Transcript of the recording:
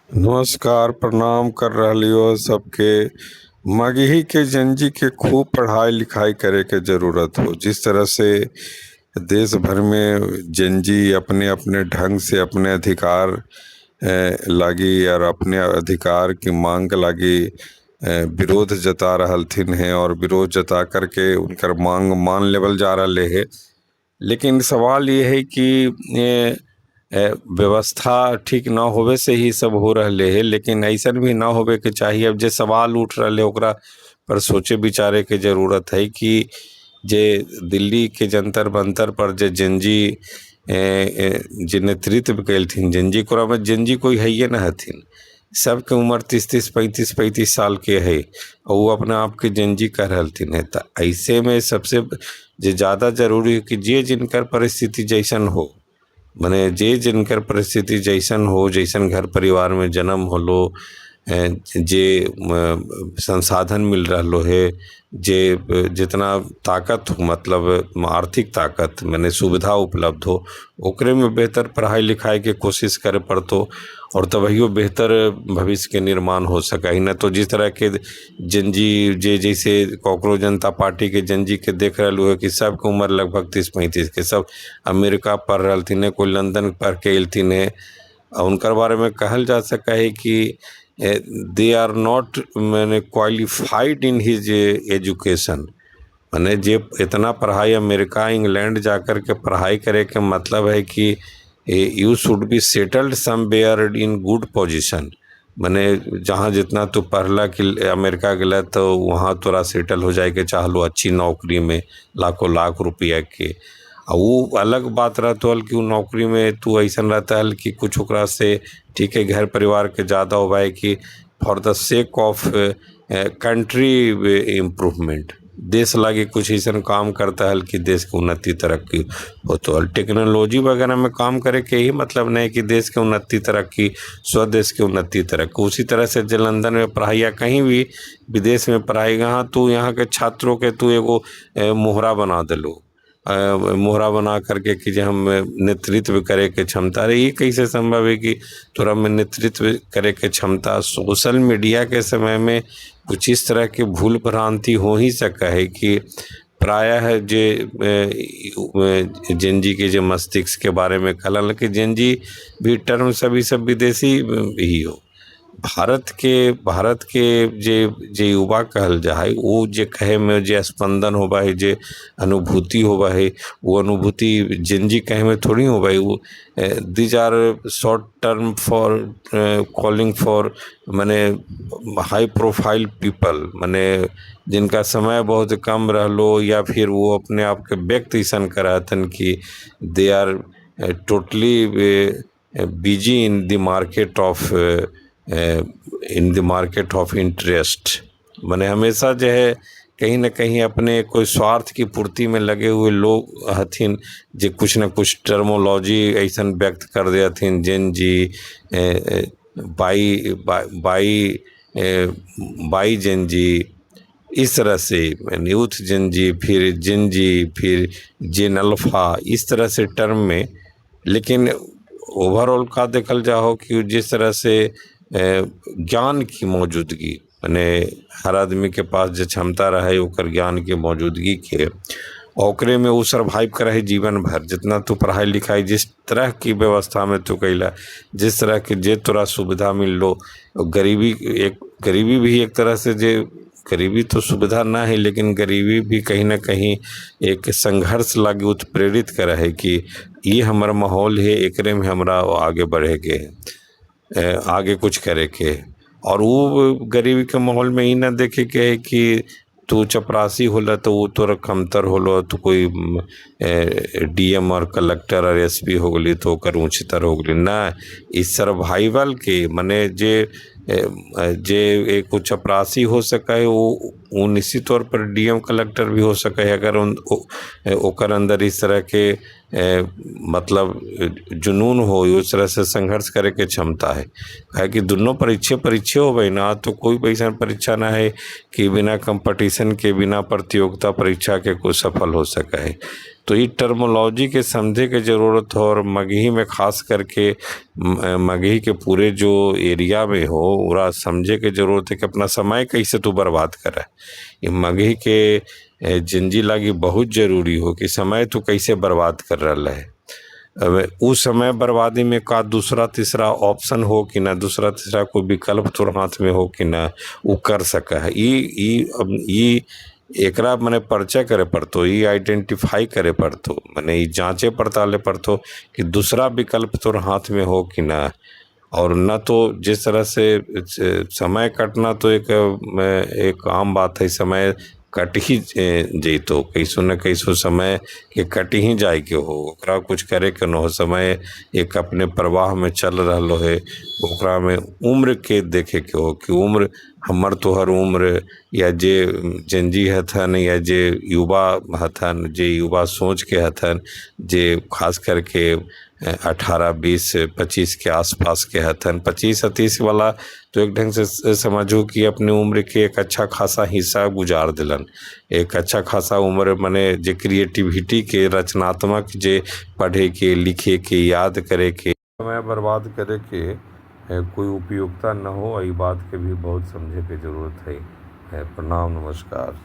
नमस्कार, प्रणाम कर रहलियो सबके। मगही के जंजी के खूब पढ़ाई लिखाई करे के जरूरत हो। जिस तरह से देश भर में जंजी अपने अपने ढंग से अपने अधिकार लागी और अपने अधिकार की मांग लागी विरोध जता रहलथिन है और विरोध जता करके उनकर मांग मान लेवल जा रहे है। लेकिन सवाल ये है कि व्यवस्था ठीक ना होवे से ही सब हो रहे है। लेकिन ऐसा भी ना होवे के चाहिए। अब जे सवाल उठ रहे ओकरा पर सोचे विचारे के जरूरत है कि जे दिल्ली के जंतर मंतर पर जे जंजी जे नेतृत्व कैलथिन जंजी कोरा में जंजी कोई है न हथिन। सबके उम्र 30-35 साल के है और वो अपने आप के जंजी कह रहलथिन है। तो ऐसे में सबसे जे ज़्यादा जरूरी है कि जे जिनकर परिस्थिति जैसन हो, मने जे जिनकर परिस्थिति जैसन हो, जैसन घर परिवार में जन्म होलो, जे संसाधन मिल रहा है, जे जितना ताकत हो, मतलब आर्थिक ताकत मैंने सुविधा उपलब्ध हो, ओकरे में बेहतर पढ़ाई लिखाई के कोशिश करे पड़तो और तभियो बेहतर भविष्य के निर्माण हो सका ही। न तो जिस तरह के जंजी जे जैसे कॉकरोच जनता पार्टी के जंजी के देख रहे हो कि सबके उम्र लगभग 30-35 के, सब अमेरिका पढ़ रहलथिन है, कोई लंदन पढ़ के अयलथिन है। उनकर बारे में कहल जा सका है कि दे आर नॉट मैंने क्वालिफाइड इन हिज एजुकेशन। मैंने जे इतना पढ़ाई अमेरिका इंग्लैंड जाकर के पढ़ाई करे के मतलब है कि you should be settled somewhere in good position. मैंने जहाँ जितना तू पढ़ला कि अमेरिका गला तो वहाँ तोरा सेटल हो जाए के चाहलो अच्छी नौकरी में लाखों लाख रुपया के। और वो अलग बात रहता है कि वो नौकरी में तू ऐसा रहता है कि कुछ ओकरा से ठीक है घर परिवार के ज़्यादा हो पाए कि for the sake of country improvement, देश लागे कुछ ऐसा काम करता है कि देश की उन्नति तरक्की हो। तो टेक्नोलॉजी वगैरह में काम करे के ही मतलब नहीं कि देश की उन्नति तरक्की, स्वदेश की उन्नति तरक्की। उसी तरह से जो लंदन में पढ़ाई या कहीं भी विदेश में पढ़ाई, हाँ तो यहाँ के छात्रों के तू एगो मोहरा बना दिलो, मोहरा बना करके कि जो हम नेतृत्व करे के क्षमता। अरे ये कैसे संभव है कि तोरा में नेतृत्व करे के क्षमता? सोशल मीडिया के समय में कुछ इस तरह के भूल भ्रांति हो ही सका है कि प्रायः जे जंजी के जो मस्तिष्क के बारे में कहला कि जंजी भी टर्म सभी सब विदेशी ही हो। भारत के जे युवा कहल जा है, वो जे कहे में जे स्पंदन होबा है, जे अनुभूति होबा है, वो अनुभूति जंजी कहे में थोड़ी होबा है। वो these are short term for calling for माने हाई प्रोफाइल पीपल, माने जिनका समय बहुत कम रहलो या फिर वो अपने आप के व्यक्त ऐसा करातन कि they are totally busy in the market of interest. मैंने हमेशा जो है कहीं ना कहीं अपने कोई स्वार्थ की पूर्ति में लगे हुए लोग हथिन, जो कुछ न कुछ टर्मोलॉजी ऐसा व्यक्त कर दे हथिन। जंजी बाई जंजी, इस तरह से यूथ जंजी, फिर जंजी, फिर जेन अल्फा, इस तरह से टर्म में। लेकिन ओवरऑल का देखल जाओ कि जिस तरह से ज्ञान की मौजूदगी, माने हर आदमी के पास जो क्षमता रहे ओकर ज्ञान के मौजूदगी के ओकरे में वो सर्वाइव करे है जीवन भर। जितना तू पढ़ाई लिखाई जिस तरह की व्यवस्था में तू कैला, जिस तरह के जे तोरा सुविधा मिल लो, गरीबी भी एक तरह से जे गरीबी तो सुविधा ना है, लेकिन गरीबी भी कहीं ना कहीं एक संघर्ष लागे उत्प्रेरित करे है कि ये हमारा माहौल है, एकरे में हमरा आगे बढ़े के, आगे कुछ करे के। और वो गरीबी के माहौल में ही ना देखे के है कि तू चपरासी होला तो वो तोरा कमतर होलो, तो कोई डीएम और कलेक्टर और एसपी हो गली तो ओकर उच्चतर हो गली ना। इस सर्वाइवल के माने जे एक चपरासी हो सका है, वो वो निश्चित तौर पर डीएम कलेक्टर भी हो सके है अगर ओकर अंदर इस तरह के मतलब जुनून हो, उस तरह से संघर्ष करे के क्षमता है। काहे कि दोनों परीक्षे हो गई ना, तो कोई ऐसा परीक्षा ना है कि बिना कंपटीशन के, बिना प्रतियोगिता परीक्षा के कोई सफल हो सका है। तो ये टर्मोलॉजी के समझे के ज़रूरत हो, और मगही में खास करके मगही के पूरे जो एरिया में हो पूरा समझे के ज़रूरत है कि अपना समय कैसे तू बर्बाद करे। ये मगही के जिंदगी लागी बहुत ज़रूरी हो कि समय तू कैसे बर्बाद कर रहा है। अब उस समय बर्बादी में का दूसरा तीसरा ऑप्शन हो कि ना, दूसरा तीसरा कोई विकल्प तोर हाथ में हो कि ना, वो कर सका है। ई एकरा मने पर्चा करे पड़तो, ये आइडेंटिफाई करे पड़तो, मने ये जांचे पड़ताले पड़तो कि दूसरा विकल्प तोर हाथ में हो कि ना। और न तो जिस तरह से समय कटना तो एक आम बात है, समय कट ही जैतो, कैसो न कैसो समय के कट ही जाए के हो, ओकरा कुछ करे के न हो। समय एक अपने प्रवाह में चल रहा है, ओकरा में उम्र के देखे के हो कि उम्र हमर तोहर उम्र, या जे जंजी हथन, या जे युवा हथन, जे युवा सोच के हथन, जे खास करके 18, 20, 25 के आसपास के हथन। 25 या 30 वाला तो एक ढंग से समझो कि अपनी उम्र के एक अच्छा खासा हिस्सा गुजार दिलन। एक अच्छा खासा उम्र मने जे क्रिएटिविटी के, रचनात्मक जे पढ़े के, लिखे के, याद करे के, समय बर्बाद करे के कोई उपयोगिता न हो। ई बात के भी बहुत समझे के जरूरत है। प्रणाम, नमस्कार।